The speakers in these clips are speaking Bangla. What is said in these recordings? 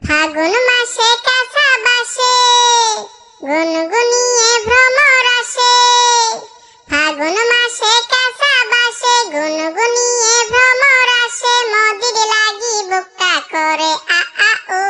ফাগুন মাসে কাঁচা বাসে গুনগুনিয়ে ভ্রমর আসে। ফাগুন মাসে কাঁচা বাসে গুনগুনিয়ে ভ্রমর আসে। মদির লাগি বুকটা করে আ আ ও।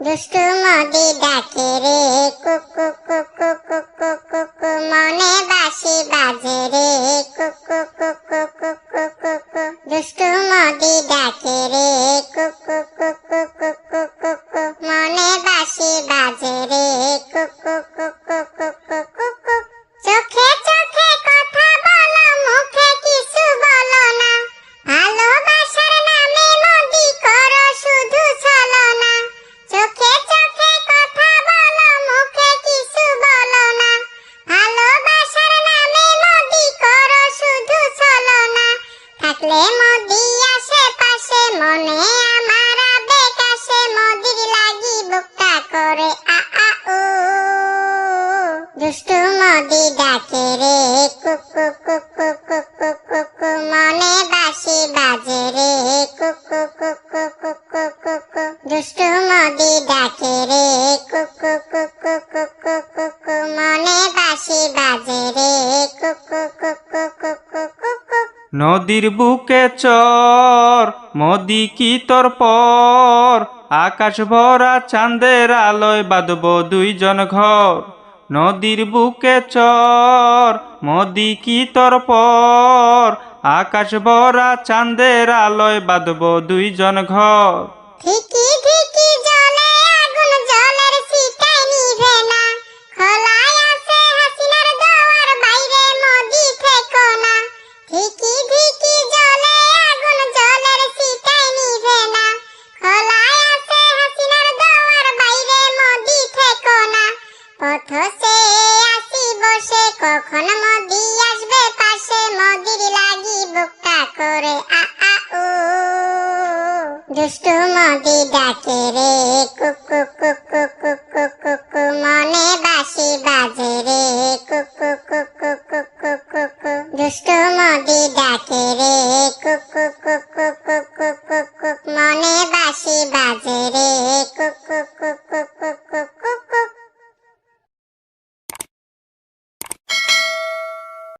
দুষ্টু মদি ডাকে রে কুকু কুকু কুকু কুকু। মনে বাঁশি বাজে রে কুকু কুকু কুকু কুকু। দুষ্টু মদি ডাকে রে কুকু কুকু কুকু কুকু। মনে বাঁশি বাজে রে কুকু কুকু কুকু কুকু। চোখে চোখে কথা বলো মুখে কিছু বলো না। ভালোবাসার নামে মদি করো শুধু ছলনা। চোখে চোখে কথা বলো মুখে কিছু বলো না। ভালোবাসার নামে মদি করো শুধু ছলনা। থাকলে মদি আশেপাশে মনে আমার আবেগ আসে। মদির লাগি বুকটা করে আ আ ও। দুষ্টু মদি ডাকে রে কুকু কুকু কুকু কুকু। মনে বাঁশি বাজে রে কুকু কুকু কুকু কুকু। দুষ্টু মদি ডাকে রে কুকু কুকু কুকু কুকু। মনে বাঁশি বাজে রে কুকু কুকু কুকু কুকু। নদীর বুকে চর মদি কি তোর পর। আকাশ ভরা চাঁদের আলোয় বাঁধব দুইজন ঘর। নদীর বুকে চর মদি কি তোর পর। আকাশ ভরা চাঁদের আলোয় বাঁধব দুইজন ঘর। ধিকি ধিকি জলে আগুন জলের ছিটায় নিভে না। খোলায় আছে হাসিনার দুয়ার বাইরে মদি থেকো না। ধিকি ধিকি জলে আগুন জলের ছিটায় নিভে না। খোলায় আছে হাসিনার দুয়ার বাইরে মদি থেকো না। পথ চেয়ে আসি বসে কখন মদি আসবে পাশে। মদির লাগি বুকটা করে আ আ ও। দুষ্টু মদি ডাকে রে কুকু কুকু কুকু কুকু। মনে বাঁশি বাজে রে কুকু কুকু কুকু কুকু। দুষ্টু মদি ডাকে রে কুকু কুকু কুকু কুকু। মনে বাঁশি বাজে।